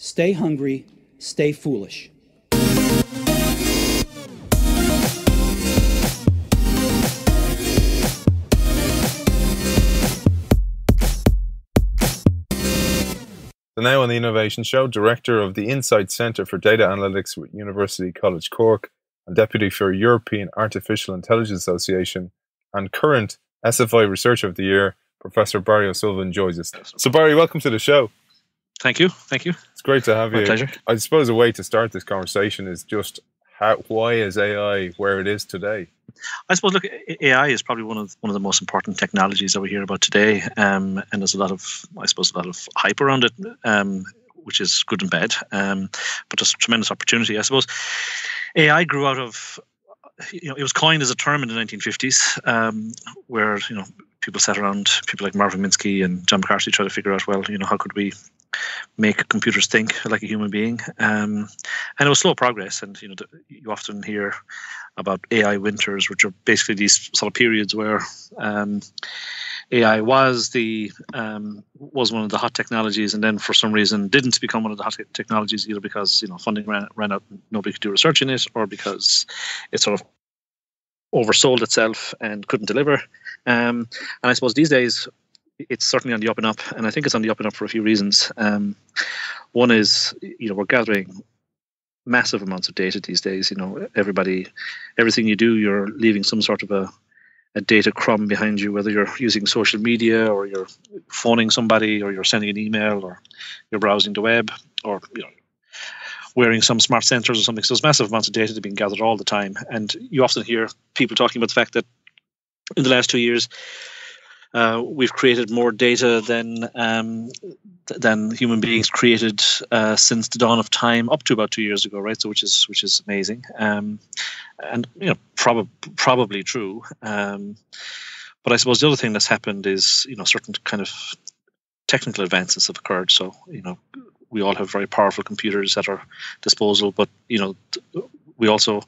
Stay hungry, stay foolish. So now on the Innovation Show, Director of the Insight Centre for Data Analytics with University College Cork and Deputy for European Artificial Intelligence Association and current SFI Researcher of the Year, Professor Barry O'Sullivan joins us. So Barry, welcome to the show. Thank you. Thank you. It's great to have you. My pleasure. I suppose a way to start this conversation is just why is AI where it is today? I suppose, look, AI is probably one of the most important technologies that we hear about today, and there's a lot of hype around it, which is good and bad. But there's tremendous opportunity. I suppose AI grew out of, it was coined as a term in the 1950s, where people sat around, people like Marvin Minsky and John McCarthy, try to figure out, well, how could we make computers think like a human being, and it was slow progress. And you often hear about AI winters, which are basically these sort of periods where AI was one of the hot technologies, and then for some reason didn't become one of the hot technologies, either because funding ran out, nobody could do research in it, or because it sort of oversold itself and couldn't deliver. And I suppose these days it's certainly on the up and up, and I think it's on the up and up for a few reasons. One is, we're gathering massive amounts of data these days. Everything you do, you're leaving some sort of a data crumb behind you, whether you're using social media or you're phoning somebody or you're sending an email or you're browsing the web or wearing some smart sensors or something. So there's massive amounts of data being gathered all the time. And you often hear people talking about the fact that in the last 2 years, we've created more data than human beings created since the dawn of time, up to about 2 years ago, right? So which is amazing, and probably true. But I suppose the other thing that's happened is certain kind of technical advances have occurred. So we all have very powerful computers at our disposal, but we also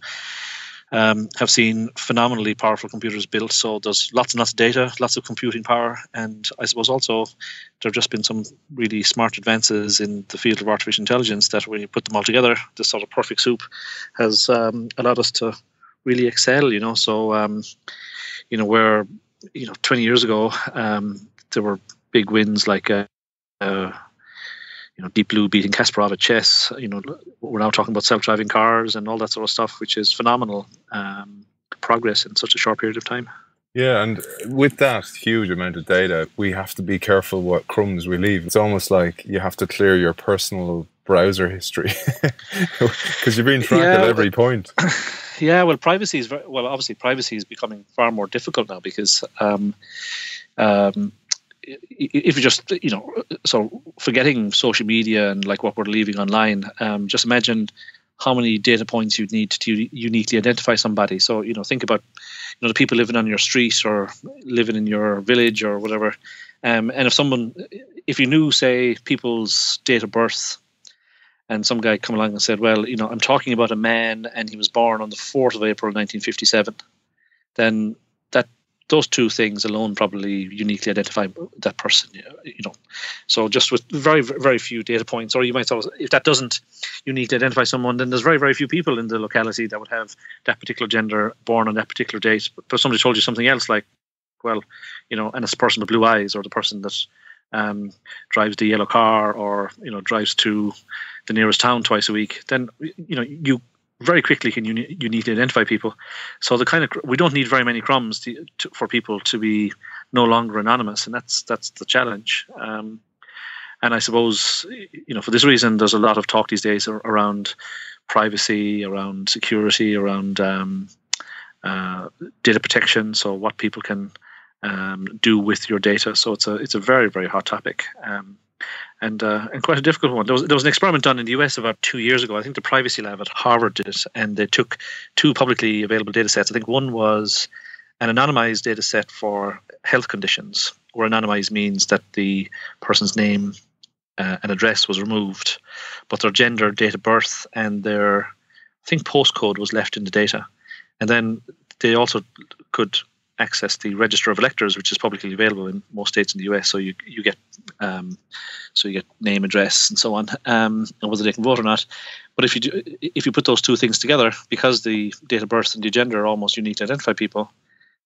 have seen phenomenally powerful computers built. So there's lots and lots of data, lots of computing power. And I suppose also there have just been some really smart advances in the field of artificial intelligence that when you put them all together, this sort of perfect soup has allowed us to really excel, So, where, 20 years ago, there were big wins like Deep Blue beating Kasparov at chess. We're now talking about self-driving cars and all that sort of stuff, which is phenomenal progress in such a short period of time. Yeah, and with that huge amount of data, we have to be careful what crumbs we leave. It's almost like you have to clear your personal browser history because you're being tracked at every point. Yeah, well, obviously privacy is becoming far more difficult now because if you just, so forgetting social media and like what we're leaving online, just imagine how many data points you'd need to uniquely identify somebody. So, think about, the people living on your street or living in your village or whatever. And if you knew, say, people's date of birth, and some guy come along and said, well, I'm talking about a man and he was born on the 4th of April, 1957, then those two things alone probably uniquely identify that person, So just with very, very few data points, or you might say, if that doesn't uniquely identify someone, then there's very, very few people in the locality that would have that particular gender born on that particular date. But somebody told you something else, like, well, and it's a person with blue eyes, or the person that drives the yellow car, or drives to the nearest town twice a week, then you very quickly can uniquely identify people. So we don't need very many crumbs for people to be no longer anonymous, and that's the challenge. And I suppose for this reason, there's a lot of talk these days around privacy, around security, around data protection. So what people can do with your data. So it's a very, very hot topic. And quite a difficult one. There was an experiment done in the US about 2 years ago. I think the Privacy Lab at Harvard did it, and they took two publicly available data sets. I think one was an anonymized data set for health conditions, where anonymized means that the person's name and address was removed, but their gender, date of birth, and their, I think, postcode was left in the data. And then they also could access the register of electors, which is publicly available in most states in the US. So you get name, address, and so on, and whether they can vote or not. But if you put those two things together, because the date of birth and the gender are almost unique to identify people,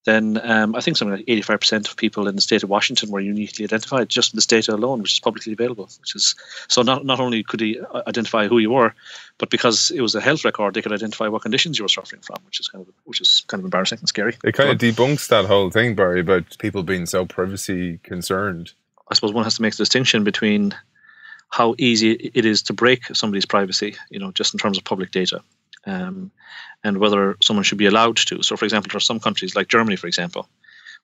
then I think something like 85% of people in the state of Washington were uniquely identified just in this data alone, which is publicly available. Which is so not only could he identify who you were, but because it was a health record, they could identify what conditions you were suffering from, which is kind of embarrassing and scary. It kind of debunks that whole thing, Barry, about people being so privacy concerned. I suppose one has to make the distinction between how easy it is to break somebody's privacy, just in terms of public data. And whether someone should be allowed to. So, for example, there are some countries like Germany, for example,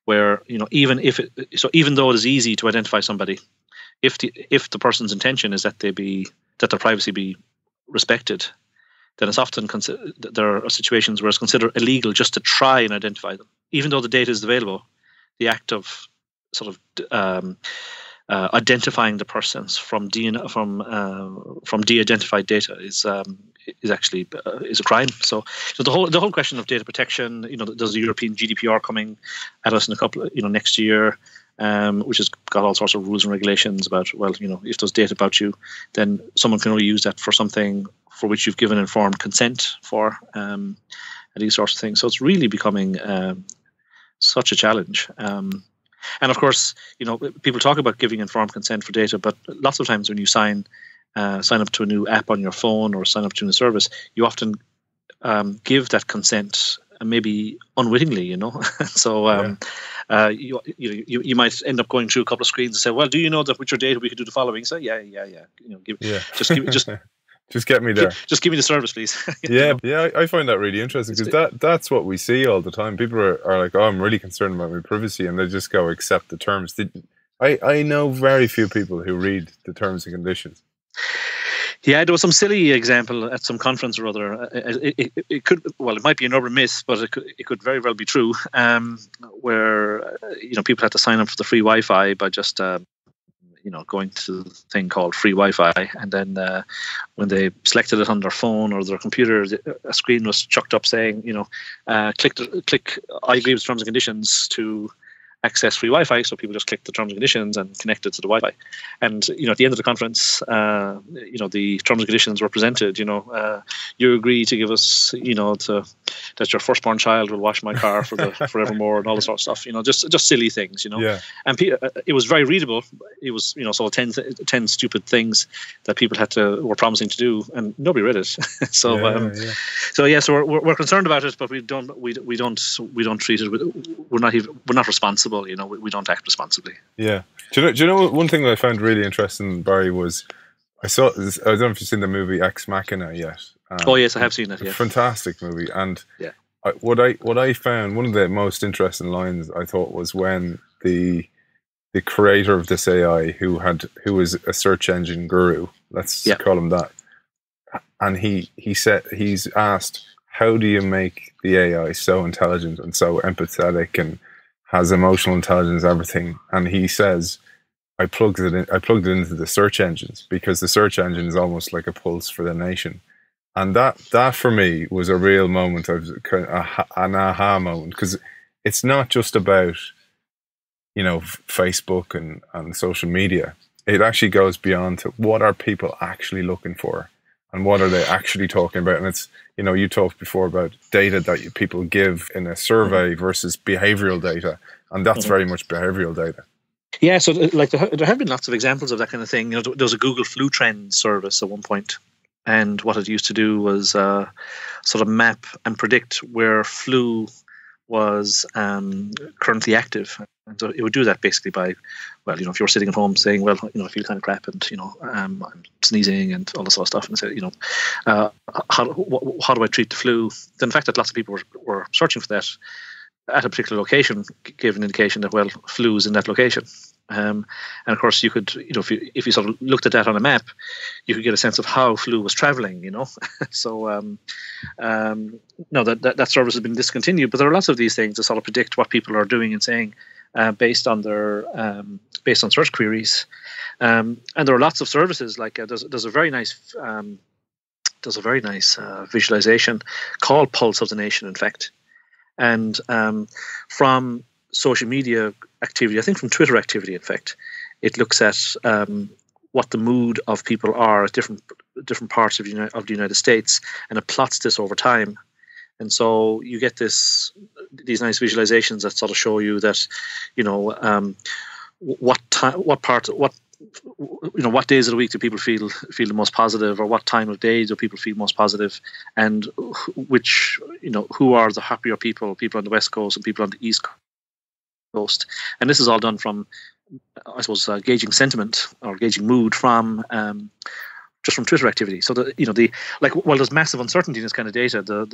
where even though it is easy to identify somebody, if the person's intention is that their privacy be respected, then it's often there are situations where it's considered illegal just to try and identify them, even though the data is available. The act of sort of identifying the persons from de-identified data is actually a crime. So the whole question of data protection, there's the European GDPR coming at us in a couple, next year, which has got all sorts of rules and regulations about, if there's data about you, then someone can only use that for something for which you've given informed consent for, and these sorts of things. So it's really becoming such a challenge. And of course, people talk about giving informed consent for data, but lots of times when you sign up to a new app on your phone or sign up to a new service, you often give that consent, maybe unwittingly, So you might end up going through a couple of screens and say, "Well, do you know that with your data we could do the following?" So yeah. Just get me there. Just give me the service, please. Yeah, I find that really interesting because that's what we see all the time. People are like, "Oh, I'm really concerned about my privacy," and they just go accept the terms. I know very few people who read the terms and conditions. Yeah, there was some silly example at some conference or other. It might be an urban myth, but it could very well be true. Where people had to sign up for the free Wi-Fi by just going to the thing called free Wi-Fi, and then when they selected it on their phone or their computer, a screen was chucked up saying, click I agree with terms and conditions to access free Wi-Fi. So people just clicked the terms and conditions and connected to the Wi-Fi. And at the end of the conference, the terms and conditions were presented. You agree to give us, that your firstborn child will wash my car forevermore, and all this sort of stuff. Just silly things. Yeah. And it was very readable. It was, so 10 stupid things that people were promising to do, and nobody read it. So we're concerned about it, but we don't treat it. We're not responsible. We don't act responsibly. Yeah. Do you know one thing that I found really interesting, Barry, was I don't know if you've seen the movie Ex Machina yet. Oh yes, I have seen it. Yeah. Fantastic movie. And yeah. What I found, one of the most interesting lines I thought was when the creator of this AI, who was a search engine guru, let's call him that, and he's asked, how do you make the AI so intelligent and so empathetic and has emotional intelligence, everything? And he says, I plugged it into the search engines, because the search engine is almost like a pulse for the nation. And that for me was a real moment of an aha moment, because it's not just about Facebook and social media. It actually goes beyond to what are people actually looking for and what are they actually talking about. And it's, you talked before about data that people give in a survey versus behavioral data, and that's very much behavioral data. Yeah, so like there have been lots of examples of that kind of thing. There was a Google Flu Trend service at one point, and what it used to do was sort of map and predict where flu was currently active. And so it would do that basically by, if you were sitting at home saying, I feel kind of crap, and I'm sneezing and all this sort of stuff, and say, how do I treat the flu? Then the fact that lots of people were searching for that at a particular location gave an indication that, flu is in that location. And of course, you could, if you sort of looked at that on a map, you could get a sense of how flu was traveling, So, no, that service has been discontinued, but there are lots of these things to sort of predict what people are doing and saying based on search queries. And there are lots of services like there's a very nice visualization called Pulse of the Nation, in fact. And from social media activity, I think from Twitter activity, in fact, it looks at what the mood of people are at different parts of the United States, and it plots this over time. And so you get these nice visualizations that sort of show you that, what days of the week do people feel the most positive, or what time of day do people feel most positive, and who are the happier people on the West Coast and people on the East Coast. And this is all done from, I suppose, gauging sentiment or gauging mood from just from Twitter activity. So while there's massive uncertainty in this kind of data,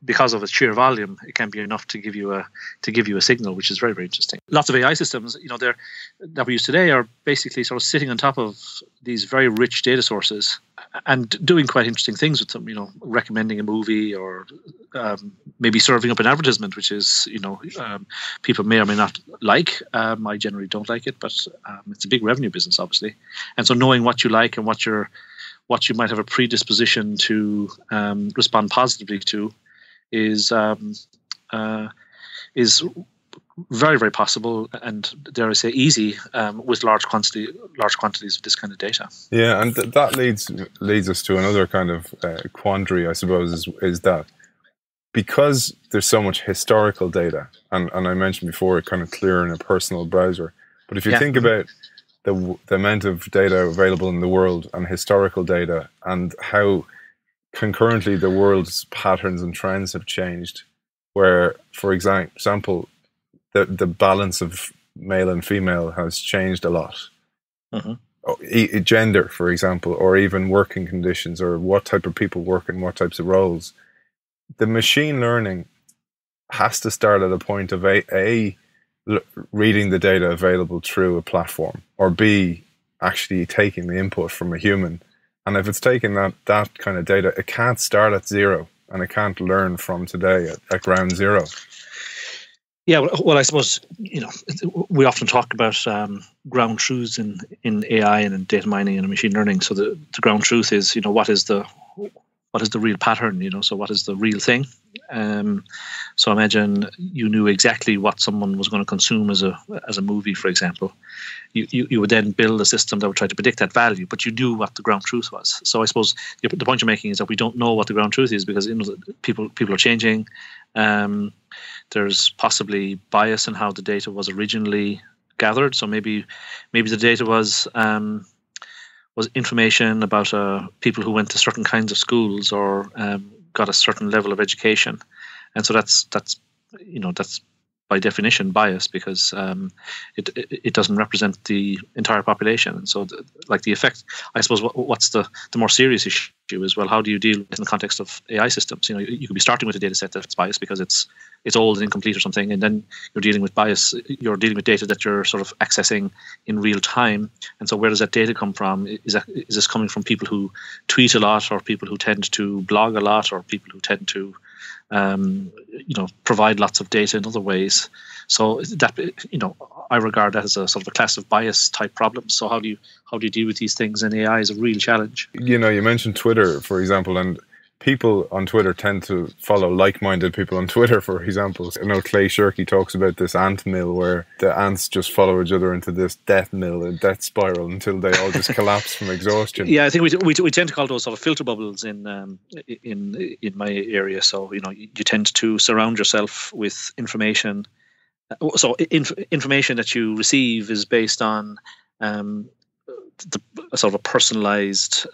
because of its sheer volume, it can be enough to give you a signal, which is very, very interesting. Lots of AI systems, that we use today are basically sort of sitting on top of these very rich data sources and doing quite interesting things with them. Recommending a movie, or maybe serving up an advertisement, which is people may or may not like. I generally don't like it, but it's a big revenue business, obviously. And so knowing what you like and what you might have a predisposition to respond positively to is very, very possible, and dare I say easy, with large quantities of this kind of data. Yeah, and that leads us to another kind of quandary, I suppose, is that because there's so much historical data, and I mentioned before, it kind of clear in a personal browser. But if you think about the amount of data available in the world and historical data, and how concurrently the world's patterns and trends have changed, where, for example, the balance of male and female has changed a lot. Mm-hmm. Gender, for example, or even working conditions, or what type of people work in what types of roles. The machine learning has to start at a point of A, reading the data available through a platform, or B, actually taking the input from a human. And if it's taking that kind of data, it can't start at zero, and it can't learn from today at ground zero. Yeah, well, I suppose we often talk about ground truths in AI and in data mining and in machine learning. So the ground truth is what is the real pattern? So what is the real thing? So imagine you knew exactly what someone was going to consume as a movie, for example. You would then build a system that would try to predict that value, but you knew what the ground truth was. So I suppose the point you're making is that we don't know what the ground truth is, because people are changing. There's possibly bias in how the data was originally gathered. So maybe the data was information about people who went to certain kinds of schools, or got a certain level of education, and so that's by definition biased, because it doesn't represent the entire population. And so the effect, I suppose, what's the more serious issue is, well, how do you deal with it in the context of AI systems? You could be starting with a data set that's biased because it's old and incomplete or something, and then you're dealing with bias. You're dealing with data that you're sort of accessing in real time. And so where does that data come from? Is this coming from people who tweet a lot, or people who tend to blog a lot, or people who tend to provide lots of data in other ways? So that I regard that as a sort of a class of bias type problem. So how do you deal with these things in AI is a real challenge. You mentioned Twitter, for example, and people on Twitter tend to follow like-minded people on Twitter, for example. Clay Shirky talks about this ant mill, where the ants just follow each other into this death mill, a death spiral, until they all just collapse from exhaustion. Yeah, I think we tend to call those sort of filter bubbles in my area. So you tend to surround yourself with information. So information that you receive is based on a sort of a personalized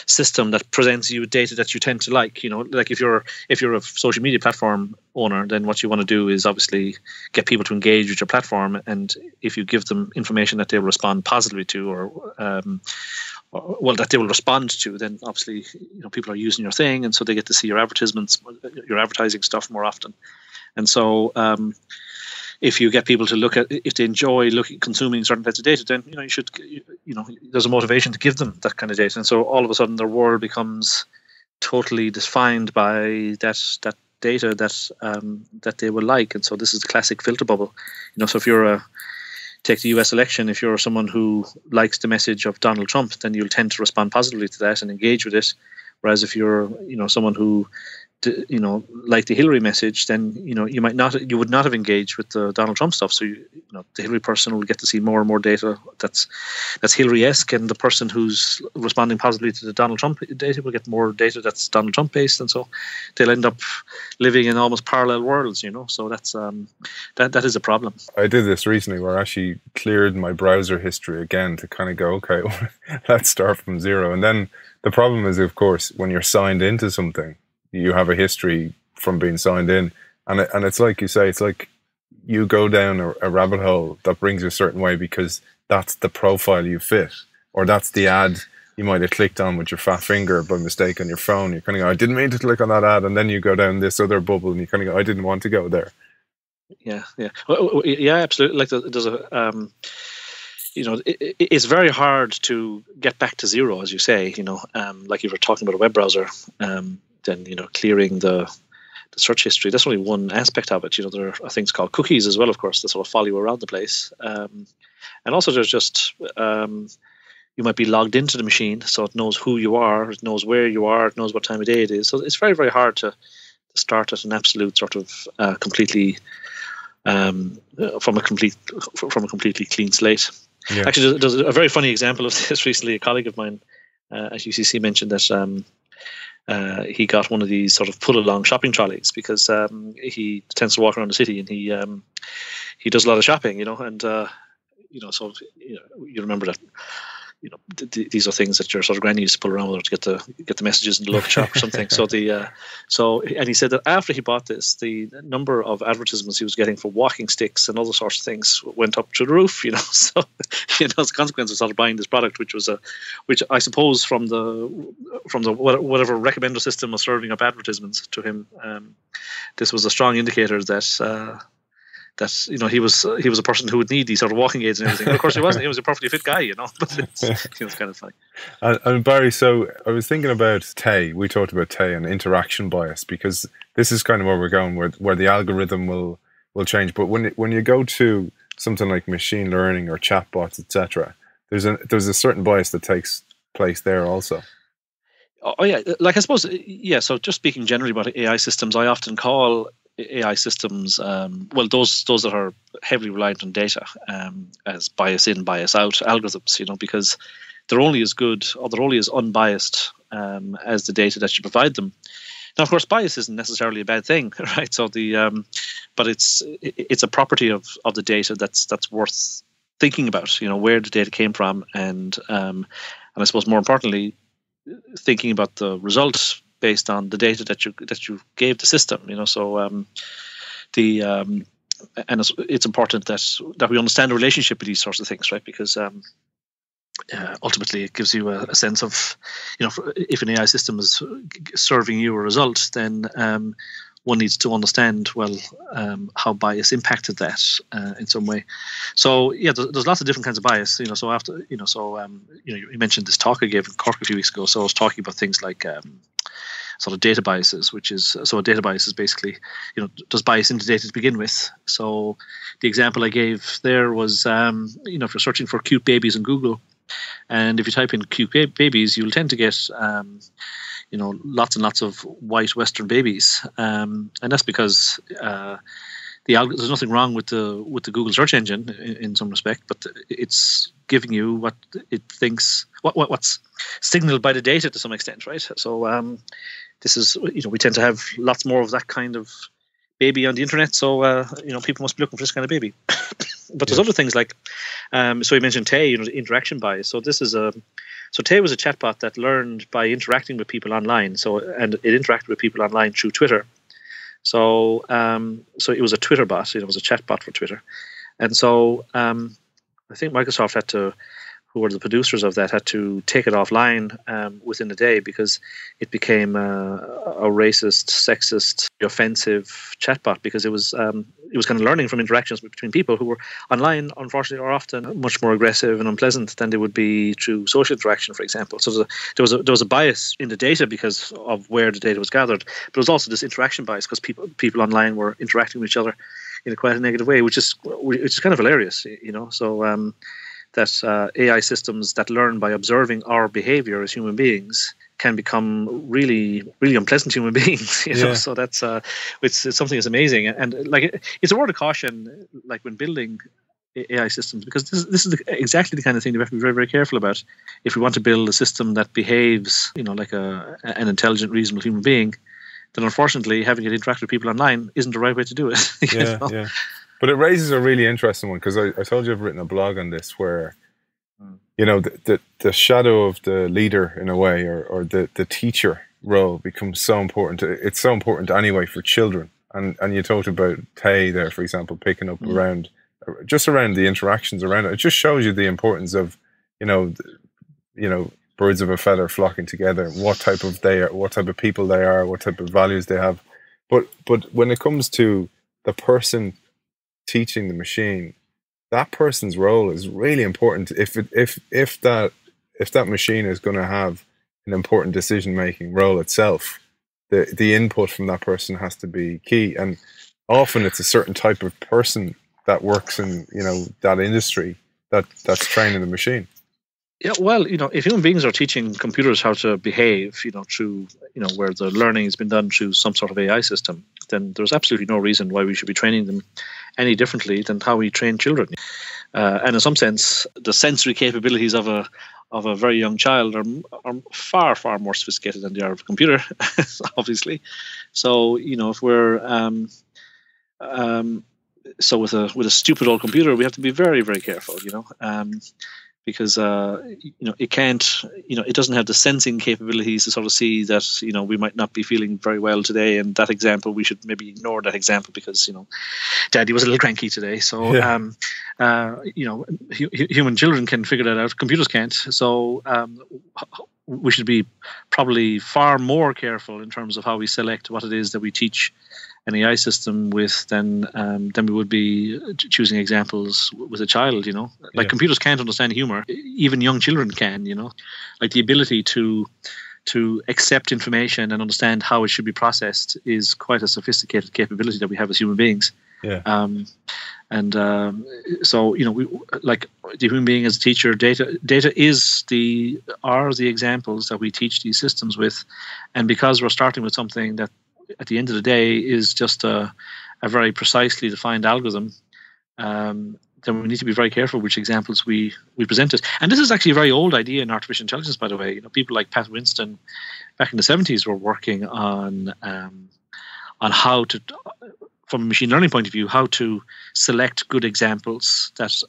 system that presents you with data that you tend to like. Like if you're a social media platform owner, then what you want to do is obviously get people to engage with your platform, and if you give them information that they will respond positively to, or that they will respond to, then obviously people are using your thing, and so they get to see your advertisements, your advertising stuff more often. And so if you get people to look at, if they enjoy consuming certain types of data, then you should, there's a motivation to give them that kind of data, and so all of a sudden their world becomes totally defined by that data that they will like. And so this is the classic filter bubble. So if take the US election, if you're someone who likes the message of Donald Trump, then you'll tend to respond positively to that and engage with it. Whereas if you're someone who like the Hillary message, then you would not have engaged with the Donald Trump stuff. So the Hillary person will get to see more and more data that's Hillary-esque, and the person who's responding positively to the Donald Trump data will get more data that's Donald Trump based, and so they'll end up living in almost parallel worlds. So that's that is a problem. I did this recently where I actually cleared my browser history again to kind of go, okay, let's start from zero. And then the problem is, of course, when you're signed into something, you have a history from being signed in, and it's like you say, it's like you go down a rabbit hole that brings you a certain way because that's the profile you fit, or that's the ad you might have clicked on with your fat finger by mistake on your phone. You're kind of go, I didn't mean to click on that ad, and then you go down this other bubble, and you kind of go, I didn't want to go there. Yeah, absolutely. Like there's a it's very hard to get back to zero, as you say. Like you were talking about a web browser. Then clearing the search history, that's only one aspect of it. There are things called cookies as well, of course, that sort of follow you around the place. And also there's just you might be logged into the machine, so it knows who you are, it knows where you are, it knows what time of day it is. So it's very, very hard to start at an absolute sort of completely from a completely clean slate. Yeah. Actually, there's a very funny example of this recently. A colleague of mine at UCC mentioned that he got one of these sort of pull-along shopping trolleys because he tends to walk around the city, and he does a lot of shopping, and so you remember that these are things that your sort of granny used to pull around with her to get the messages in the local shop or something. And he said that after he bought this, the number of advertisements he was getting for walking sticks and other sorts of things went up through the roof. So as a consequence of sort of buying this product, which I suppose from the whatever recommender system was serving up advertisements to him, this was a strong indicator that he was a person who would need these sort of walking aids and everything. And of course, he wasn't. He was a perfectly fit guy, But it's kind of funny. And Barry, so I was thinking about Tay. We talked about Tay and interaction bias, because this is kind of where we're going, where the algorithm will change. But when you go to something like machine learning or chatbots, etc., there's a certain bias that takes place there also. Oh yeah, like I suppose, yeah. So just speaking generally about AI systems, I often call AI systems, those that are heavily reliant on data as bias in, bias out algorithms, because they're only as good or they're only as unbiased as the data that you provide them. Now, of course, bias isn't necessarily a bad thing, right? So but it's a property of the data that's worth thinking about, where the data came from, and I suppose more importantly, thinking about the results based on the data that you gave the system, So and it's important that we understand the relationship with these sorts of things, right? Because ultimately, it gives you a sense of, if an AI system is serving you a result, then one needs to understand how bias impacted that in some way. So yeah, there's lots of different kinds of bias. So after you mentioned this talk I gave in Cork a few weeks ago. So I was talking about things like sort of data biases, a data bias is basically, does bias into data to begin with. So the example I gave there was, if you're searching for cute babies in Google, and if you type in cute babies, you'll tend to get, lots and lots of white Western babies, and that's because there's nothing wrong with the Google search engine in some respect, but it's giving you what it thinks, what's signaled by the data to some extent, right? So this is, we tend to have lots more of that kind of baby on the internet, so people must be looking for this kind of baby. But there's other things like, so you mentioned Tay, the interaction bias. So Tay was a chatbot that learned by interacting with people online. And it interacted with people online through Twitter. So it was a Twitter bot. It was a chatbot for Twitter. And so I think Microsoft had to, who were the producers of that, had to take it offline within a day because it became a racist, sexist, offensive chatbot, because it was kind of learning from interactions between people who were online, unfortunately, are often much more aggressive and unpleasant than they would be through social interaction, for example. So there was a bias in the data because of where the data was gathered, but there was also this interaction bias because people online were interacting with each other in quite a negative way, which is kind of hilarious, So that AI systems that learn by observing our behavior as human beings can become really, really unpleasant human beings. So that's it's something that's amazing, and like it's a word of caution, like when building AI systems, because this is exactly the kind of thing that we have to be very, very careful about. If we want to build a system that behaves, like an intelligent, reasonable human being, then unfortunately having it interact with people online isn't the right way to do it. Yeah. But it raises a really interesting one, because I told you I've written a blog on this where, the shadow of the leader in a way, or the teacher role becomes so important. It's so important anyway for children. And you talked about Tay there, for example, picking up around the interactions around it. It just shows you the importance of, birds of a feather flocking together, what type of people they are, what type of values they have. But when it comes to the person teaching the machine, that person's role is really important. If that machine is going to have an important decision-making role itself, the input from that person has to be key. And often it's a certain type of person that works in that industry that's training the machine. Yeah, well, if human beings are teaching computers how to behave, through, where the learning has been done through some sort of AI system, then there's absolutely no reason why we should be training them any differently than how we train children. And in some sense, the sensory capabilities of a very young child are far, far more sophisticated than they are of a computer, obviously. So, if we're with a stupid old computer, we have to be very, very careful, because it can't, it doesn't have the sensing capabilities to sort of see that we might not be feeling very well today, and that example, we should maybe ignore that example because Daddy was a little cranky today. So human children can figure that out, computers can't. So we should be probably far more careful in terms of how we select what it is that we teach an AI system with than we would be choosing examples with a child. Computers can't understand humor, even young children can. Like the ability to accept information and understand how it should be processed is quite a sophisticated capability that we have as human beings. So we, like the human being as a teacher, data are the examples that we teach these systems with, and because we're starting with something that at the end of the day is just a very precisely defined algorithm, then we need to be very careful which examples we present it. And this is actually a very old idea in artificial intelligence, by the way. People like Pat Winston back in the 70s were working on how to, from a machine learning point of view, how to select good examples that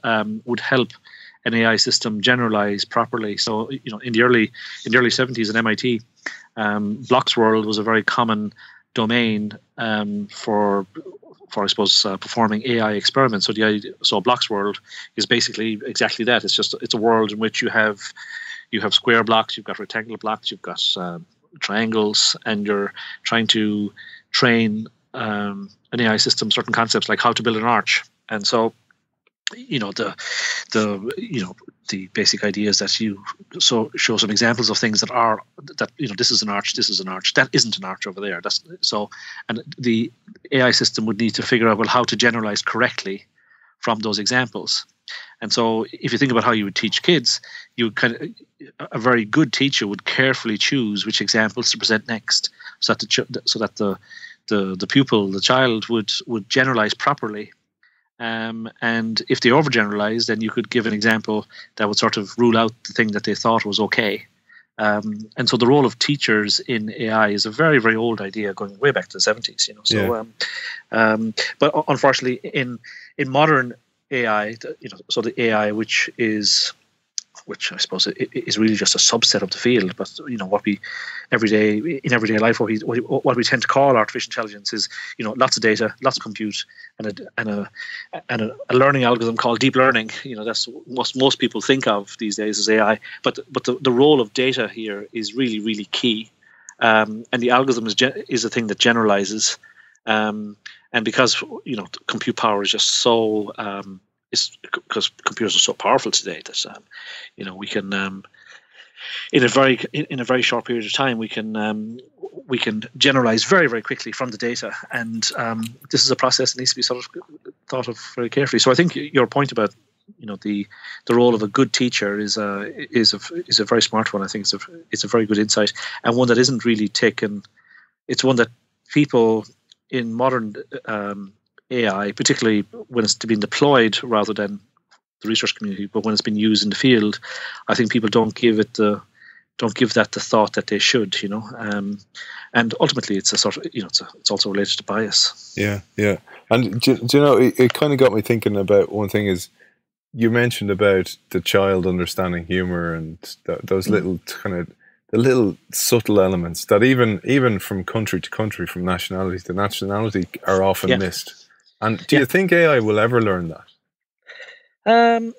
would help an AI system generalize properly. So, in the early 70s at MIT, Block's World was a very common domain for I suppose performing AI experiments. So Block's World is basically exactly that. It's a world in which you have square blocks, you've got rectangular blocks, you've got triangles, and you're trying to train an AI system certain concepts like how to build an arch. And so the basic idea is that you show some examples of things that this is an arch, that isn't an arch over there. And the AI system would need to figure out how to generalize correctly from those examples. And so if you think about how you would teach kids, a very good teacher would carefully choose which examples to present next, so that the pupil, the child, would generalize properly. And if they overgeneralize, then you could give an example that would sort of rule out the thing that they thought was okay. And so the role of teachers in AI is a very, very old idea going way back to the 70s. But unfortunately, in modern AI, so the AI which I suppose is really just a subset of the field. But what we in everyday life, what we tend to call artificial intelligence is lots of data, lots of compute, and a learning algorithm called deep learning. That's what most people think of these days as AI. But the role of data here is really, really key. And the algorithm is a thing that generalizes. And because compute power is just so it's because computers are so powerful today that we can in a very short period of time we can generalize very, very quickly from the data, and this is a process that needs to be sort of thought of very carefully. So I think your point about the role of a good teacher is a very smart one. I think it's a very good insight, and one that isn't really taken. It's one that people in modern AI, particularly when it's being deployed rather than the research community, but when it's been used in the field, I think people don't give that the thought that they should, and ultimately it's a sort of, it's also related to bias. Yeah. And do you know, it kind of got me thinking about one thing is, you mentioned about the child understanding humor and those little the little subtle elements that even from country to country, from nationality to nationality, are often missed. And do you think AI will ever learn that? Well,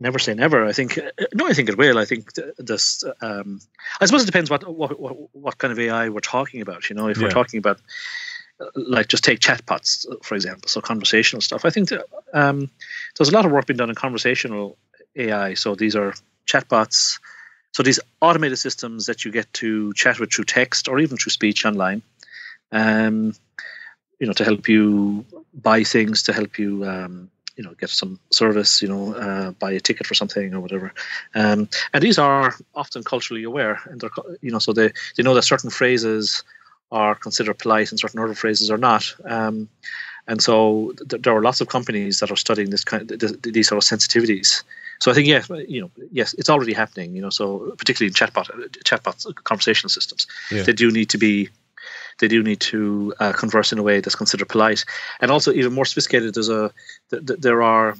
never say never. I think it will. I think this. I suppose it depends what kind of AI we're talking about. If we're talking about, just take chatbots, for example, so conversational stuff. I think there's a lot of work being done in conversational AI. So these are chatbots. So these automated systems that you get to chat with through text or even through speech online. To help you buy things, to help you, get some service, buy a ticket for something or whatever. And these are often culturally aware, and they're, so they know that certain phrases are considered polite and certain other phrases are not. And so there are lots of companies that are studying these sort of sensitivities. So I think, yes, it's already happening. So particularly in chatbots, conversational systems, they do need to converse in a way that's considered polite, and also even more sophisticated. There are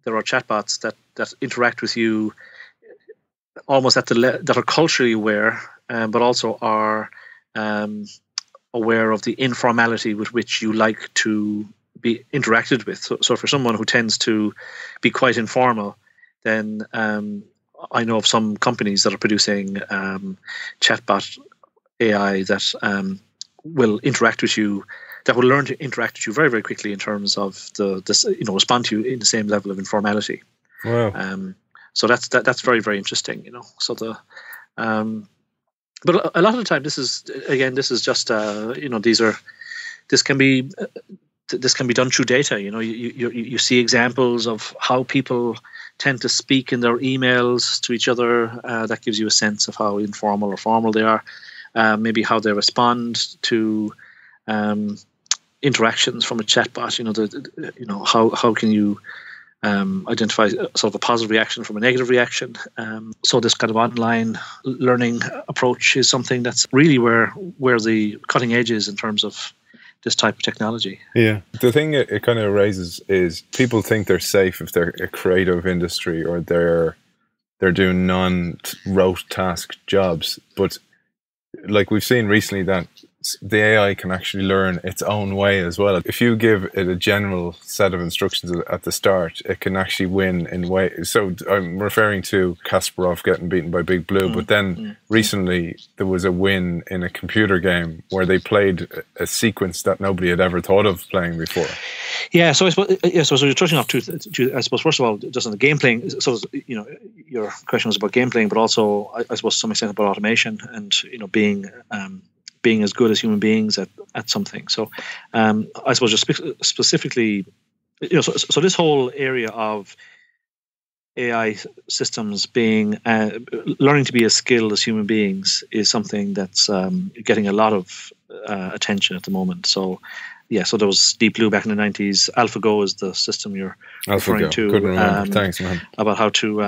chatbots that interact with you almost that are culturally aware, but also are aware of the informality with which you like to be interacted with. So for someone who tends to be quite informal, then I know of some companies that are producing chatbot AI that will interact with you, that will learn to interact with you very, very quickly in terms of respond to you in the same level of informality. Wow. So that's very, very interesting. So but a lot of the time, this is just this can be done through data. You see examples of how people tend to speak in their emails to each other. That gives you a sense of how informal or formal they are. Maybe how they respond to interactions from a chatbot. How can you identify sort of a positive reaction from a negative reaction? So this kind of online learning approach is something that's really where the cutting edge is in terms of this type of technology. Yeah, the thing it kind of raises is people think they're safe if they're a creative industry or they're doing non-rote task jobs, but like we've seen recently that the AI can actually learn its own way as well. If you give it a general set of instructions at the start, it can actually win in ways. So I'm referring to Kasparov getting beaten by Big Blue, but then recently there was a win in a computer game where they played a sequence that nobody had ever thought of playing before. Yeah, so I suppose, so you're touching off I suppose, first of all, just on the game playing. So your question was about game playing, but also I suppose to some extent about automation and being as good as human beings at something. So I suppose just specifically, so this whole area of AI systems being learning to be as skilled as human beings is something that's getting a lot of attention at the moment. So so there was Deep Blue back in the 90s. AlphaGo is the system you're referring to. Couldn't remember. Thanks, man. About how to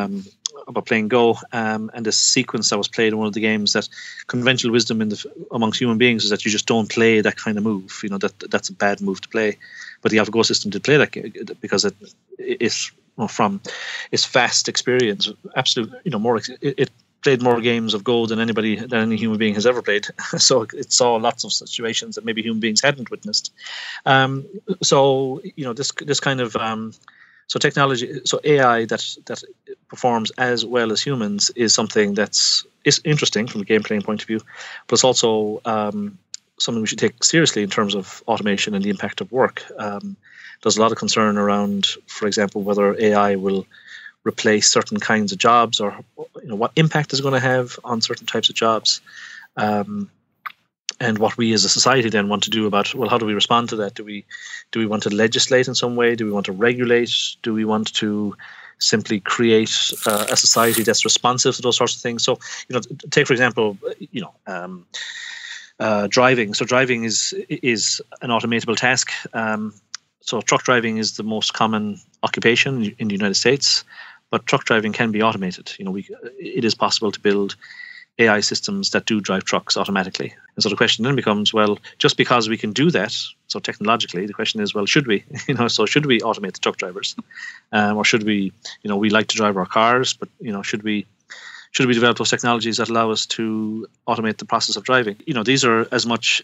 about playing Go, and this sequence that was played in one of the games, that conventional wisdom amongst human beings is that you just don't play that kind of move. That's a bad move to play. But the AlphaGo system did play that because it's from its vast experience, absolutely, it played more games of Go than any human being has ever played. So it saw lots of situations that maybe human beings hadn't witnessed. So this kind of so technology, so AI that performs as well as humans is something is interesting from a game playing point of view, but it's also something we should take seriously in terms of automation and the impact of work. There's a lot of concern around, for example, whether AI will replace certain kinds of jobs, or what impact is it going to have on certain types of jobs. and what we as a society then want to do about, well, how do we respond to that? Do we want to legislate in some way? Do we want to regulate? Do we want to simply create a society that's responsive to those sorts of things? So, take for example, driving. So driving is an automatable task. So truck driving is the most common occupation in the United States, but truck driving can be automated. It is possible to build AI systems that do drive trucks automatically. And so the question then becomes, well, just because we can do that, so technologically, the question is, well, should we? So should we automate the truck drivers, or should we? We like to drive our cars, but should we develop those technologies that allow us to automate the process of driving? These are as much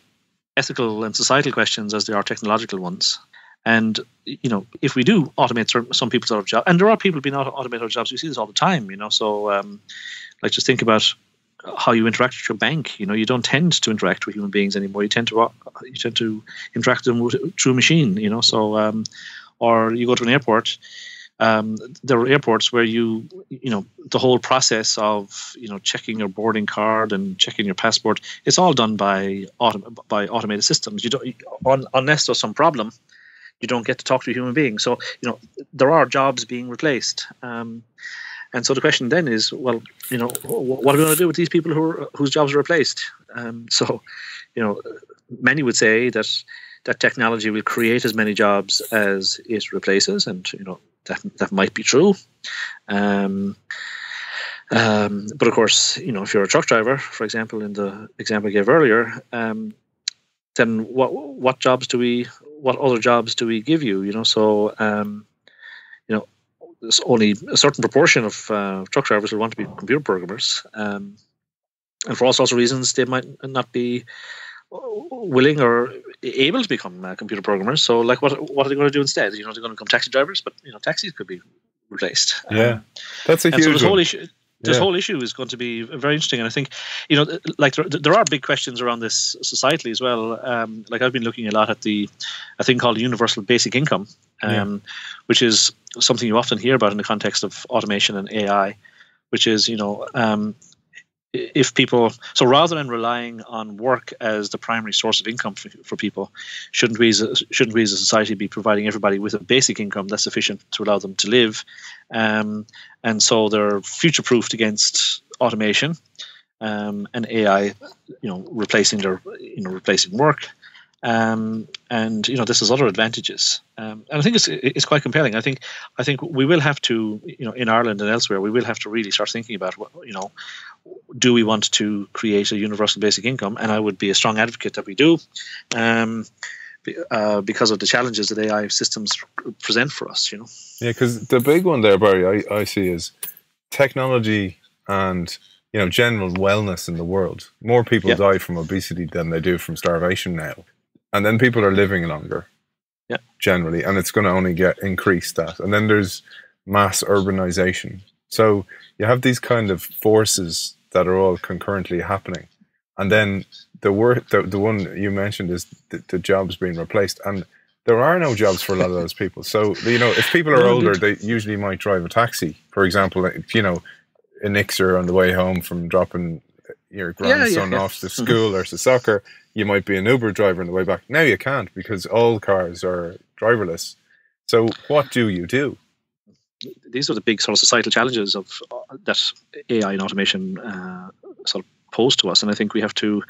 ethical and societal questions as they are technological ones. And if we do automate some people's out of jobs, and there are people being automated out of jobs, we see this all the time. So just think about how you interact with your bank. You don't tend to interact with human beings anymore. You tend to interact with them through a machine. So or you go to an airport. There are airports where the whole process of checking your boarding card and checking your passport, it's all done by automated systems. You don't, unless there's some problem, you don't get to talk to a human being. So there are jobs being replaced. And so the question then is, well, what are we going to do with these people whose jobs are replaced? So many would say that technology will create as many jobs as it replaces, and that might be true. But of course, if you're a truck driver, for example, in the example I gave earlier, then what other jobs do we give you? So there's only a certain proportion of truck drivers who want to be computer programmers, and for all sorts of reasons, they might not be willing or able to become computer programmers. So, what are they going to do instead? They're going to become taxi drivers, but taxis could be replaced. Yeah, that's a huge. So this whole issue is going to be very interesting, and I think there are big questions around this societally as well. I've been looking a lot at a thing called universal basic income, which is something you often hear about in the context of automation and AI, which is if people, so rather than relying on work as the primary source of income for people, shouldn't we as a society be providing everybody with a basic income that's sufficient to allow them to live, and so they're future-proofed against automation and AI, replacing work. And this has other advantages, and I think it's quite compelling. I think we will have to, in Ireland and elsewhere, we will have to really start thinking about do we want to create a universal basic income? And I would be a strong advocate that we do, because of the challenges that AI systems present for us. Yeah, because the big one there, Barry, I see is technology and general wellness in the world. More people die from obesity than they do from starvation now. And then people are living longer, generally, and it's going to only increase that. And then there's mass urbanization. So you have these kind of forces that are all concurrently happening. And then the one you mentioned is the jobs being replaced. And there are no jobs for a lot of those people. So, if people are older, they usually might drive a taxi. For example, in Ixer on the way home from dropping your grandson off to school or to soccer, you might be an Uber driver on the way back. Now you can't, because all cars are driverless. So what do you do? These are the big sort of societal challenges of that AI and automation sort of pose to us. And I think we have to,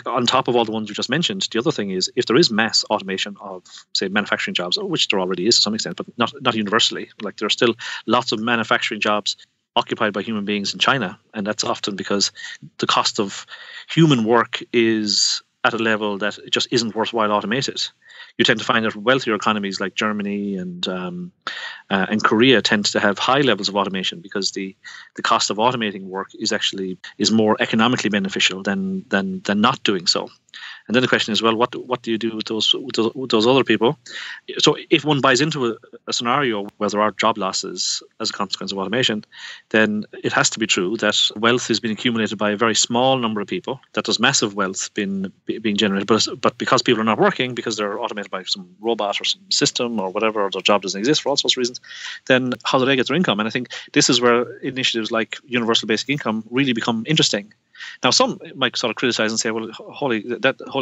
on top of all the ones you just mentioned, the other thing is, if there is mass automation of, say, manufacturing jobs, which there already is to some extent, but not universally. There are still lots of manufacturing jobs occupied by human beings in China, and that's often because the cost of human work is at a level that it just isn't worthwhile automated. You tend to find that wealthier economies like Germany and Korea tend to have high levels of automation, because the cost of automating work is more economically beneficial than not doing so. And then the question is, well, what do you do with those other people? So if one buys into a scenario where there are job losses as a consequence of automation, then it has to be true that wealth has been accumulated by a very small number of people, that there's massive wealth being generated. But because people are not working, because they're automated by some robot or some system or whatever, or their job doesn't exist for all sorts of reasons, then how do they get their income? And I think this is where initiatives like universal basic income really become interesting. Now, some might sort of criticize and say, "Well, holy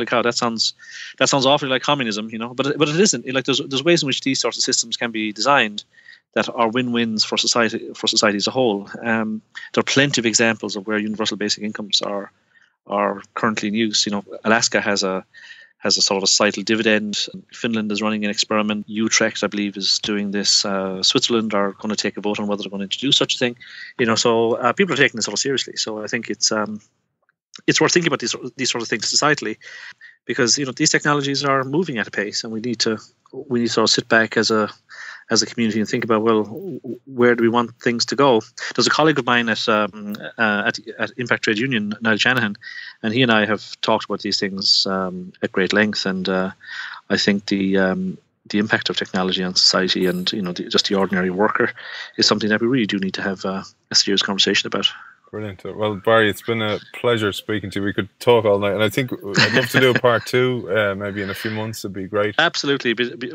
cow, that sounds awfully like communism," But it isn't. Like there's ways in which these sorts of systems can be designed that are win-wins for society as a whole. There are plenty of examples of where universal basic incomes are currently in use. Alaska has a sort of a societal dividend. Finland is running an experiment. Utrecht, I believe, is doing this. Switzerland are going to take a vote on whether they're going to introduce such a thing. So people are taking this sort of seriously. So I think it's worth thinking about these sort of things societally, because these technologies are moving at a pace, and we need to sort of sit back as a community and think about, well, where do we want things to go? There's a colleague of mine at Impact Trade Union, Niall Shanahan, and he and I have talked about these things at great length. And I think the impact of technology on society and just the ordinary worker is something that we really do need to have a serious conversation about. Brilliant. Well, Barry, it's been a pleasure speaking to you. We could talk all night, and I think I'd love to do a part two, maybe in a few months. It'd be great. Absolutely.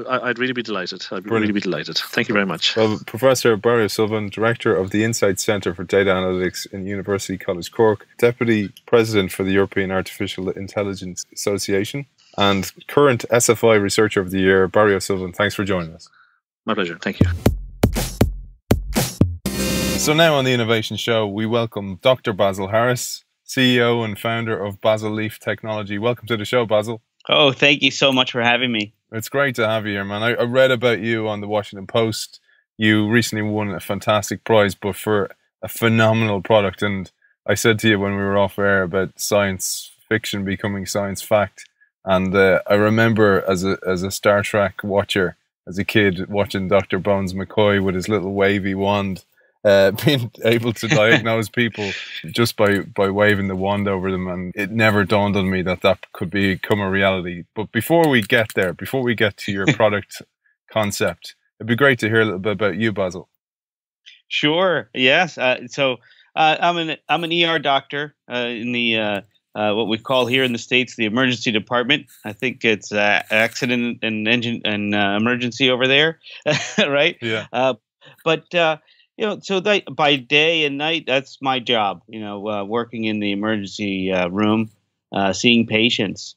I'd really be delighted. Really be delighted. Thank you very much. Well, Professor Barry O'Sullivan, Director of the Insight Centre for Data Analytics in University College Cork, Deputy President for the European Artificial Intelligence Association, and current SFI Researcher of the Year, Barry O'Sullivan. Thanks for joining us. My pleasure. Thank you. So now on the Innovation Show, we welcome Dr. Basil Harris, CEO and founder of Basil Leaf Technology. Welcome to the show, Basil. Oh, thank you so much for having me. It's great to have you here, man. I read about you on the Washington Post. You recently won a fantastic prize, but for a phenomenal product. And I said to you when we were off air about science fiction becoming science fact. And I remember as a Star Trek watcher, as a kid, watching Dr. Bones McCoy with his little wavy wand, being able to diagnose people just by waving the wand over them. And it never dawned on me that could become a reality. But before we get there, before we get to your product concept, it'd be great to hear a little bit about you, Basil. Sure. Yes. So I'm an ER doctor in the what we call here in the States the emergency department. I think it's accident and engine and emergency over there, right? Yeah. So by day and night, that's my job. Working in the emergency room, seeing patients.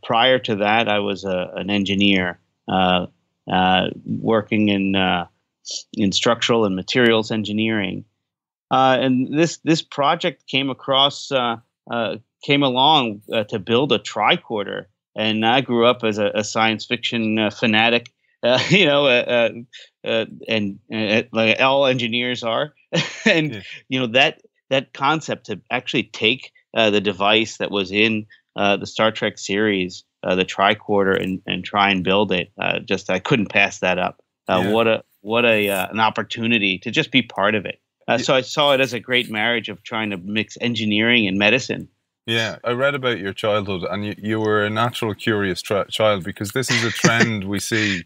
Prior to that, I was an engineer, working in structural and materials engineering. And this project came along to build a tricorder. And I grew up as a science fiction fanatic. And like all engineers are, and that concept to actually take the device that was in the Star Trek series, the tricorder, and try and build it. I couldn't pass that up. What an opportunity to just be part of it. So I saw it as a great marriage of trying to mix engineering and medicine. Yeah, I read about your childhood, and you were a natural curious child, because this is a trend we see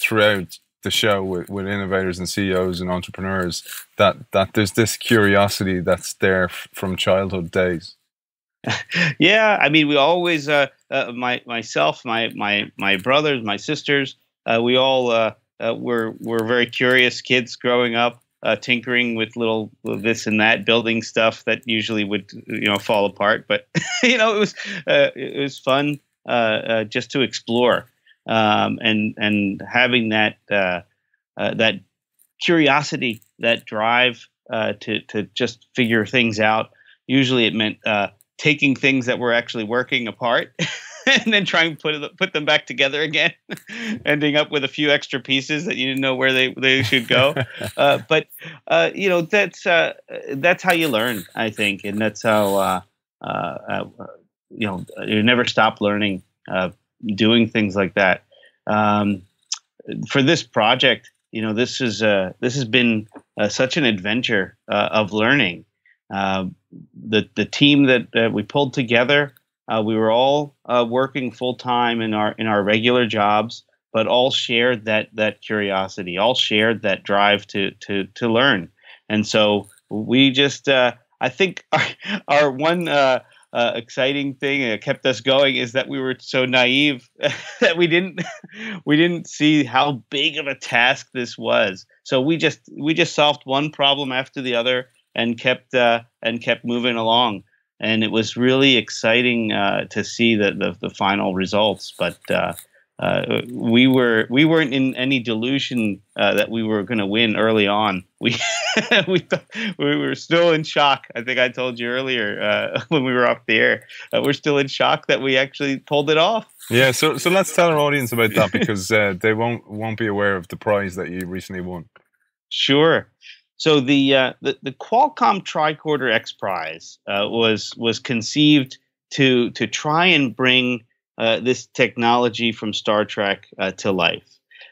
throughout the show with innovators and CEOs and entrepreneurs, that there's this curiosity that's there from childhood days. Yeah, I mean, we always myself, my brothers, my sisters, we all were very curious kids growing up, tinkering with little this and that, building stuff that usually would fall apart. But it was fun just to explore. And having that curiosity, that drive to just figure things out. Usually, it meant taking things that were actually working apart and then trying to put them back together again, ending up with a few extra pieces that you didn't know where they should go. But that's how you learn, I think, and that's how you never stop learning. Doing things like that. For this project, this has been such an adventure of learning. The team that we pulled together, we were all working full time in our regular jobs, but all shared that curiosity, all shared that drive to learn. And so we just, I think our one exciting thing that kept us going is that we were so naive that we didn't see how big of a task this was. So we just solved one problem after the other and kept moving along. and it was really exciting to see the final results. But we weren't in any delusion that we were going to win early on. We we were still in shock. I think I told you earlier when we were off the air. We're still in shock that we actually pulled it off. Yeah, so let's tell our audience about that, because they won't be aware of the prize that you recently won. Sure. So the Qualcommtricorder XPrize was conceived to try and bring this technology from Star Trek to life.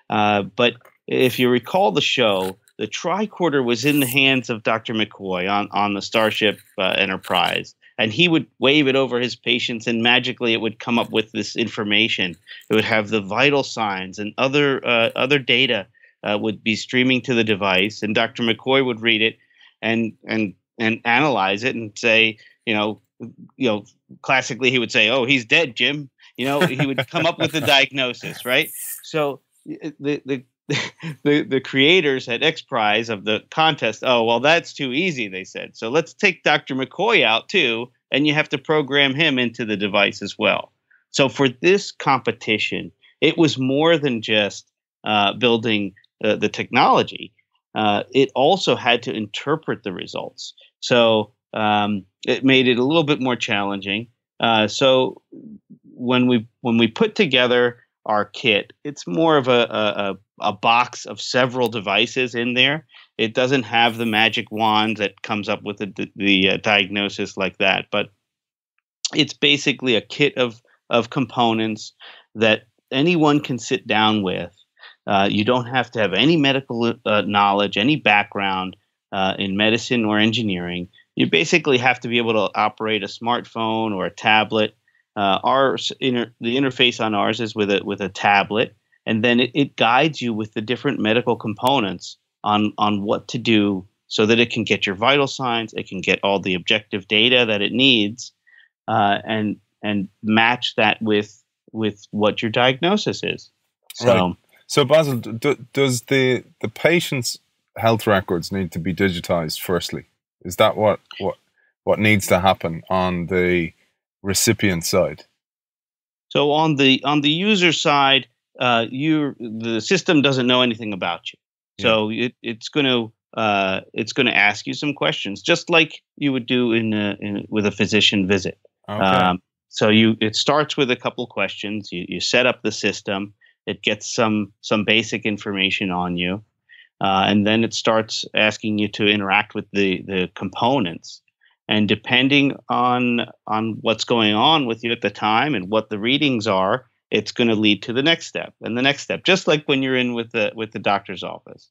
But if you recall the show, the tricorder was in the hands of Dr. McCoy on the Starship Enterprise, and he would wave it over his patients, and magically it would come up with this information. It would have the vital signs, and other data would be streaming to the device, and Dr. McCoy would read it and analyze it and say, classically he would say, "Oh, he's dead, Jim." He would come up with a diagnosis, right? So the creators at XPrize of the contest, oh, well, that's too easy, they said. So let's take Dr. McCoy out too, and you have to program him into the device as well. So for this competition, it was more than just building the technology. It also had to interpret the results. So it made it a little bit more challenging. So when we put together our kit, it's more of a box of several devices in there. It doesn't have the magic wand that comes up with the diagnosis like that, but it's basically a kit of components that anyone can sit down with. You don't have to have any medical knowledge, any background in medicine or engineering. You basically have to be able to operate a smartphone or a tablet. The interface on ours is with a tablet, and then it guides you with the different medical components on what to do so that it can get your vital signs, it can get all the objective data that it needs, and match that with what your diagnosis is. So, right. So Basil, does the patient's health records need to be digitized firstly? Is that what needs to happen on the recipient side? So on the user side, the system doesn't know anything about you. So it's going to ask you some questions, just like you would do with a physician visit. Okay. So it starts with a couple questions. You set up the system. It gets some basic information on you, and then it starts asking you to interact with the components. And depending on what's going on with you at the time and what the readings are, it's going to lead to the next step and the next step. Just like when you're in with the doctor's office.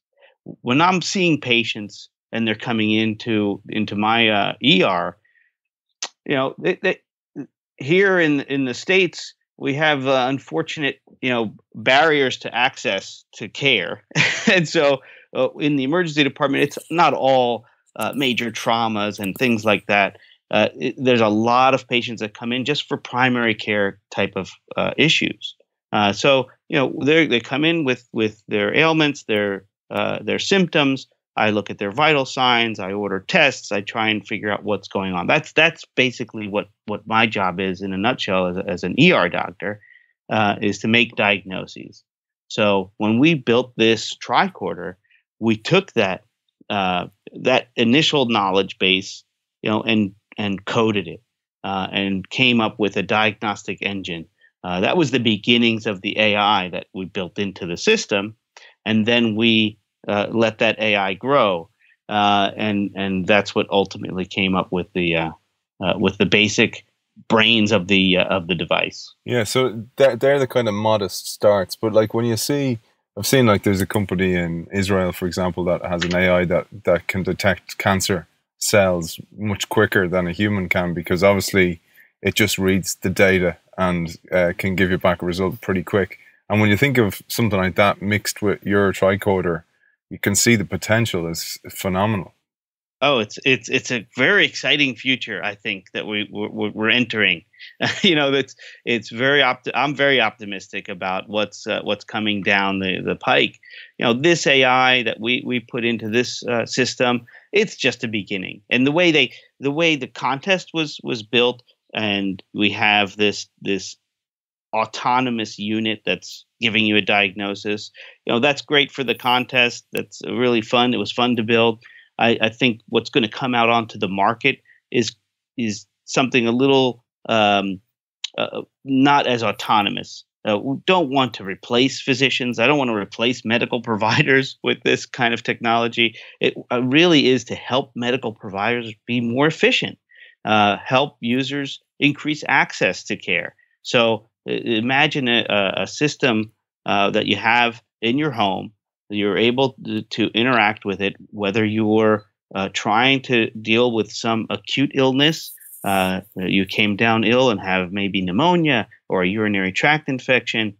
When I'm seeing patients and they're coming into my ER, they here in the States, we have unfortunate barriers to access to care, and so in the emergency department, it's not all major traumas and things like that. There's a lot of patients that come in just for primary care type of issues. So they come in with their ailments, their symptoms. I look at their vital signs. I order tests. I try and figure out what's going on. That's basically what my job is in a nutshell as an ER doctor, is to make diagnoses. So when we built this tricorder, we took that initial knowledge base, and coded it, and came up with a diagnostic engine. That was the beginnings of the AI that we built into the system, and then we let that AI grow, and that's what ultimately came up with the basic brains of the device. Yeah, so they're the kind of modest starts, but like when you see. I've seen like there's a company in Israel, for example, that has an AI that can detect cancer cells much quicker than a human can, because obviously it just reads the data and can give you back a result pretty quick. And when you think of something like that mixed with your tricorder, you can see the potential is phenomenal. Oh, it's a very exciting future, I think, that we're entering. That's it's very I'm very optimistic about what's coming down the pike. This AI that we put into this system, it's just a beginning. And the way the contest was built, and we have this autonomous unit that's giving you a diagnosis. That's great for the contest. That's really fun. It was fun to build. I think what's going to come out onto the market is something a little not as autonomous. We don't want to replace physicians. I don't want to replace medical providers with this kind of technology. It really is to help medical providers be more efficient, help users increase access to care. So imagine a system that you have in your home. You're able to interact with it, whether you're trying to deal with some acute illness. You came down ill and have maybe pneumonia or a urinary tract infection.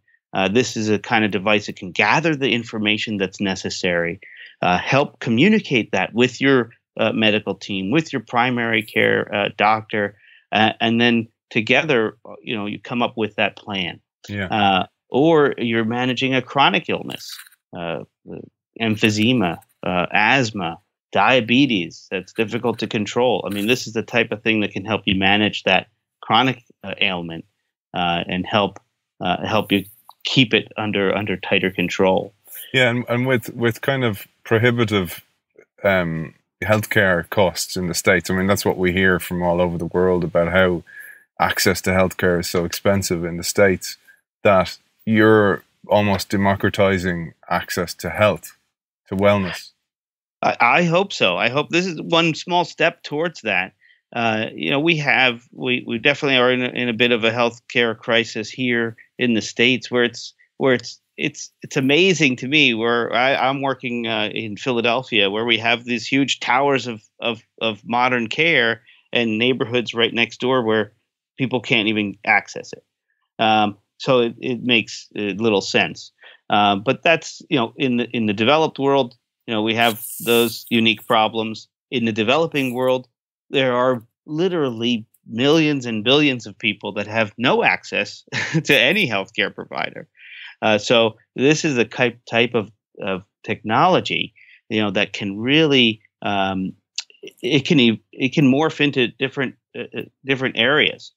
This is a kind of device that can gather the information that's necessary, help communicate that with your medical team, with your primary care doctor, and then together, you come up with that plan. Yeah. Or you're managing a chronic illness, emphysema, asthma, diabetes that's difficult to control. I mean, this is the type of thing that can help you manage that chronic ailment and help you keep it under tighter control. Yeah, and with kind of prohibitive healthcare costs in the States. I mean, that's what we hear from all over the world about how access to healthcare is so expensive in the States, that you're almost democratizing access to health, to wellness. I hope so. I hope this is one small step towards that. We definitely are in a bit of a healthcare crisis here in the States, where it's amazing to me. Where I'm working in Philadelphia, where we have these huge towers of modern care and neighborhoods right next door where people can't even access it. So it makes little sense. But that's, in the developed world, we have those unique problems. In the developing world, there are literally millions and billions of people that have no access to any healthcare provider. So this is the type of technology, that can really it can morph into different areas.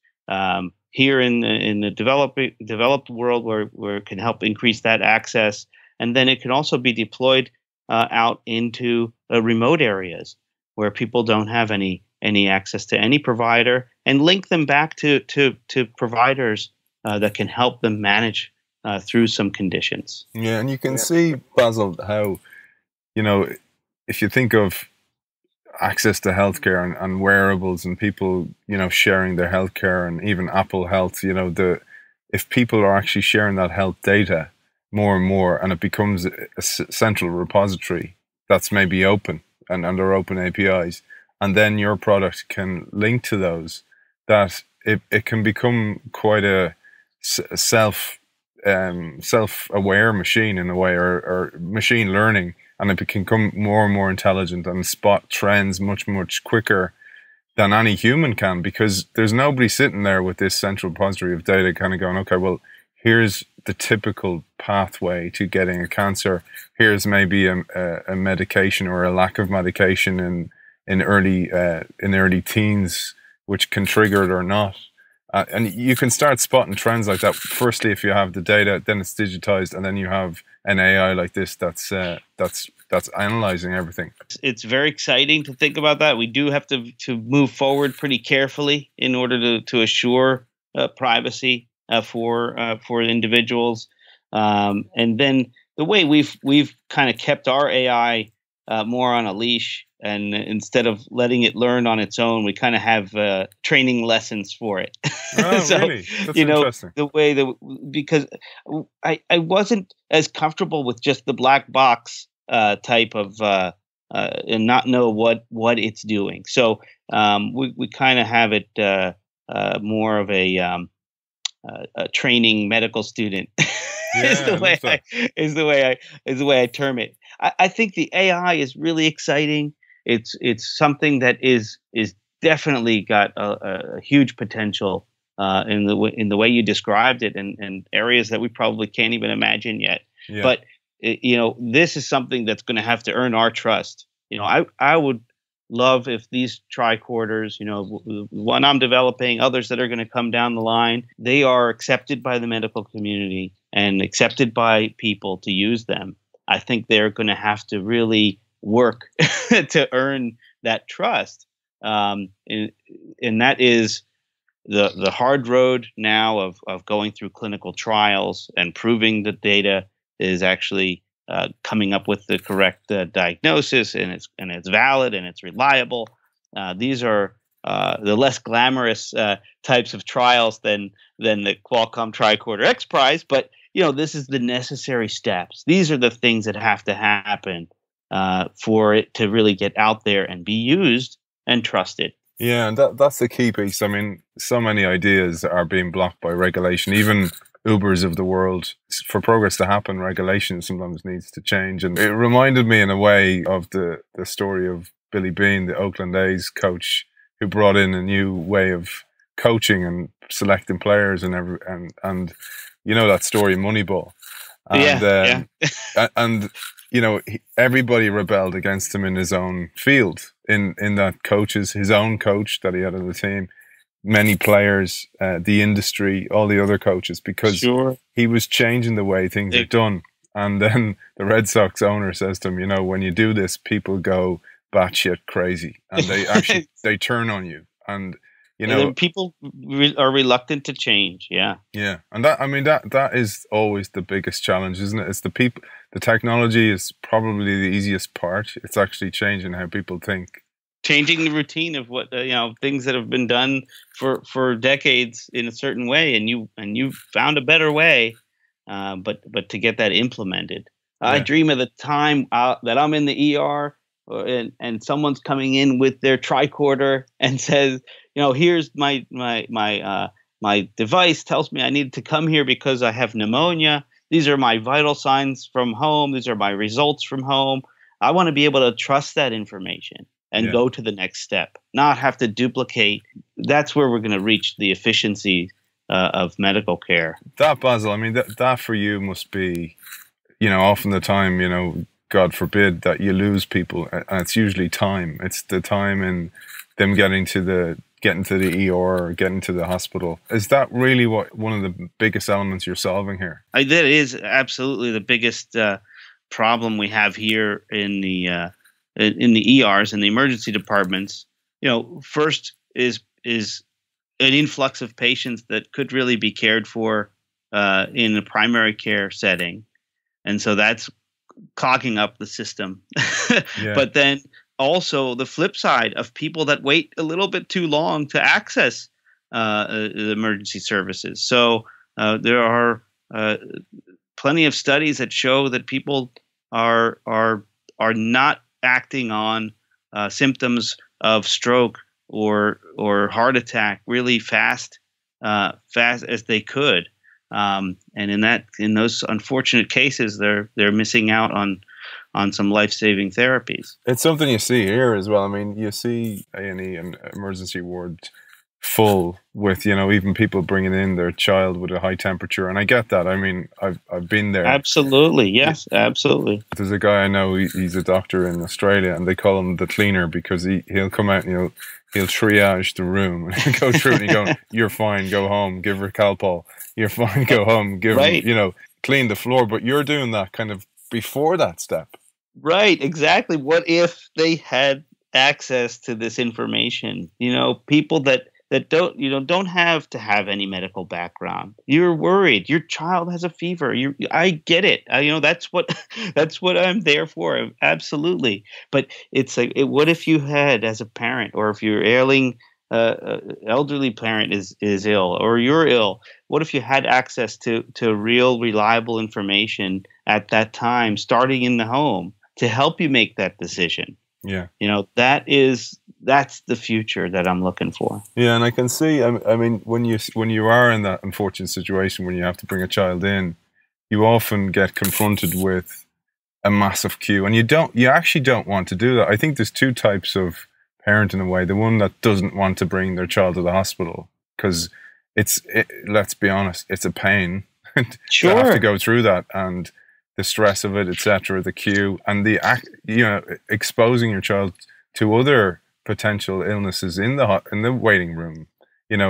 Here in the developed world, where it can help increase that access, and then it can also be deployed out into remote areas where people don't have any access to any provider, and link them back to providers that can help them manage through some conditions. Yeah, and you can see, Basil, how, if you think of access to healthcare and wearables and people, sharing their healthcare, and even Apple Health, if people are actually sharing that health data more and more, and it becomes a central repository that's maybe open and under open APIs, and then your product can link to those, that it can become quite a self-aware machine in a way, or machine learning, and it can become more and more intelligent and spot trends much, much quicker than any human can, because there's nobody sitting there with this central repository of data kind of going, okay, well, here's the typical pathway to getting a cancer. Here's maybe a medication or a lack of medication in early teens, which can trigger it or not. And you can start spotting trends like that. Firstly, if you have the data, then it's digitized, and then you have an AI like this that's analyzing everything. It's very exciting to think about that. We do have to move forward pretty carefully in order to assure privacy for individuals. And then the way we've kind of kept our AI more on a leash, and instead of letting it learn on its own, we kind of have training lessons for it. Oh, so, really? That's interesting. The way because I wasn't as comfortable with just the black box type of and not know what it's doing. So we kind of have it more of a training medical student. Yeah, is the way I term it. I think the AI is really exciting. it's something that is definitely got a huge potential in the way you described it, and areas that we probably can't even imagine yet. Yeah. But this is something that's going to have to earn our trust. I would love if these tricorders, one I'm developing, others that are going to come down the line, they are accepted by the medical community and accepted by people to use them. I think they're going to have to really work to earn that trust. And that is the hard road now of going through clinical trials and proving the data is actually coming up with the correct diagnosis, and it's valid and it's reliable. These are the less glamorous types of trials than the Qualcommtricorder XPrize, but this is the necessary steps. These are the things that have to happen for it to really get out there and be used and trusted. Yeah, and that's the key piece. I mean, so many ideas are being blocked by regulation. Even Ubers of the world, for progress to happen, regulation sometimes needs to change. And it reminded me in a way of the story of Billy Beane, the Oakland A's coach, who brought in a new way of coaching and selecting players and that story, Moneyball. And, and everybody rebelled against him in his own field. In that his own coach that he had on the team, many players, the industry, all the other coaches, because he was changing the way things are done. And then the Red Sox owner says to him, when you do this, people go batshit crazy, and they actually they turn on you. And people are reluctant to change. Yeah. And that is always the biggest challenge, isn't it? It's the people. The technology is probably the easiest part. It's actually changing how people think. Changing the routine of what things that have been done for decades in a certain way, and you found a better way, but to get that implemented. I dream of the time that I'm in the ER and someone's coming in with their tricorder and says, here's my device tells me I need to come here because I have pneumonia. These are my vital signs from home. These are my results from home. I want to be able to trust that information and go to the next step, not have to duplicate. That's where we're going to reach the efficiency of medical care. That, Basil, that for you must be, often the time, God forbid that you lose people, and it's usually time. It's the time in them getting to the ER or getting to the hospital. Is that really one of the biggest elements you're solving here? That is absolutely the biggest problem we have here in the ERs and the emergency departments. First is an influx of patients that could really be cared for in a primary care setting, and so that's clogging up the system. But then also the flip side of people that wait a little bit too long to access the emergency services. So there are plenty of studies that show that people are not acting on symptoms of stroke or heart attack really fast as they could. And in those unfortunate cases, they're missing out on some life-saving therapies. It's something you see here as well. You see A&E and emergency ward full with, even people bringing in their child with a high temperature. And I get that. I've been there. Absolutely. Yes, absolutely. There's a guy I know, he's a doctor in Australia, and they call him the cleaner because he'll come out and he'll triage the room and go through it and go, you're fine, go home, give her Calpol. You're fine, go home, give her, clean the floor. But you're doing that kind of before that step. Right, exactly. What if they had access to this information? People that don't have to have any medical background. You're worried. Your child has a fever. I get it. That's what I'm there for. Absolutely. But it's like, what if you had, as a parent, or if your elderly parent is ill, or you're ill? What if you had access to real, reliable information at that time, starting in the home, to help you make that decision? Yeah. That's the future that I'm looking for. Yeah, and I can see, when you are in that unfortunate situation when you have to bring a child in, you often get confronted with a massive queue, and you actually don't want to do that. I think there's two types of parent in a way. The one that doesn't want to bring their child to the hospital because let's be honest, it's a pain Sure. to have to go through that, and the stress of it, etc., the queue, and exposing your child to other potential illnesses in the waiting room,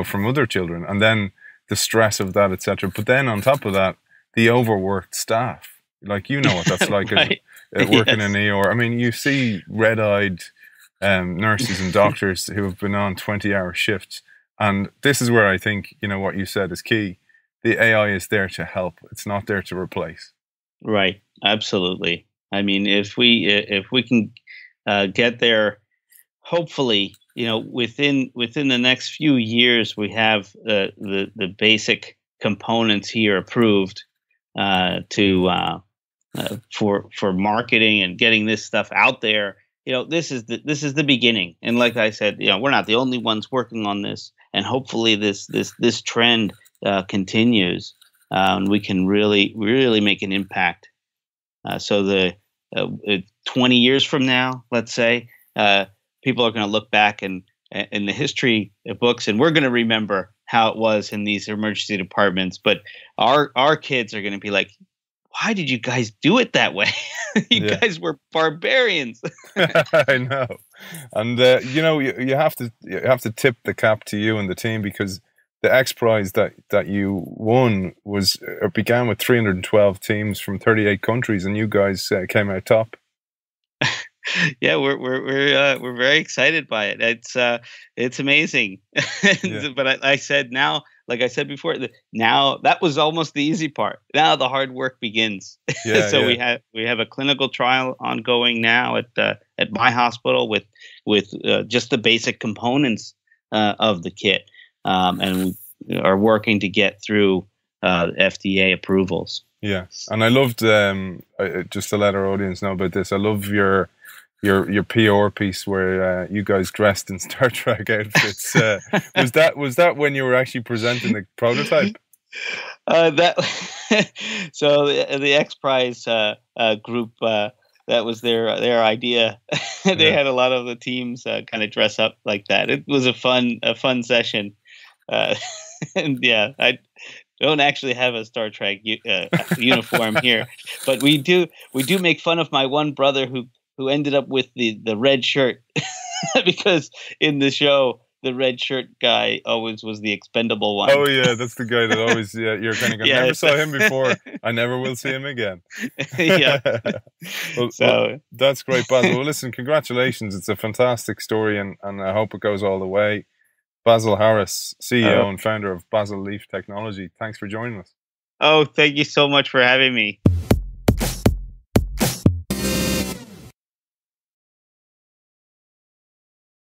from other children, and then the stress of that, etc. But then on top of that, the overworked staff. Like, what that's like Right. working Yes. in ER. I mean, you see red-eyed nurses and doctors who have been on 20-hour shifts. And this is where I think, what you said is key. The AI is there to help. It's not there to replace. Right. Absolutely. I mean, if we can get there, hopefully, within the next few years, we have the basic components here approved for marketing and getting this stuff out there. This is the beginning. And like I said, we're not the only ones working on this, and hopefully this trend continues, and we can really make an impact. So the 20 years from now, let's say, people are going to look back in the history books, and we're going to remember how it was in these emergency departments. But our kids are going to be like, why did you guys do it that way? You guys were barbarians. I know, and you have to tip the cap to you and the team, because the XPrize that you won began with 312 teams from 38 countries, and you guys came out top. Yeah, we're very excited by it. It's amazing. But I said now, like I said before, now that was almost the easy part. Now the hard work begins. So we have a clinical trial ongoing now at my hospital with just the basic components of the kit, and we are working to get through FDA approvals. Yeah, and I loved just to let our audience know about this. I love your PR piece where you guys dressed in Star Trek outfits. Was that when you were actually presenting the prototype? So the XPrize group, that was their idea. They had a lot of the teams kind of dress up like that. It was a fun session, and yeah, I don't actually have a Star Trek uniform here, but we do make fun of my one brother who ended up with the red shirt because in the show the red shirt guy always was the expendable one. Oh yeah, that's the guy that always you're kind of going, never saw him before, I never will see him again. Yeah. well, that's great, Basil. Well, listen, congratulations. It's a fantastic story, and I hope it goes all the way. Basil Harris, CEO and founder of Basil Leaf Technology. Thanks for joining us. Oh, thank you so much for having me.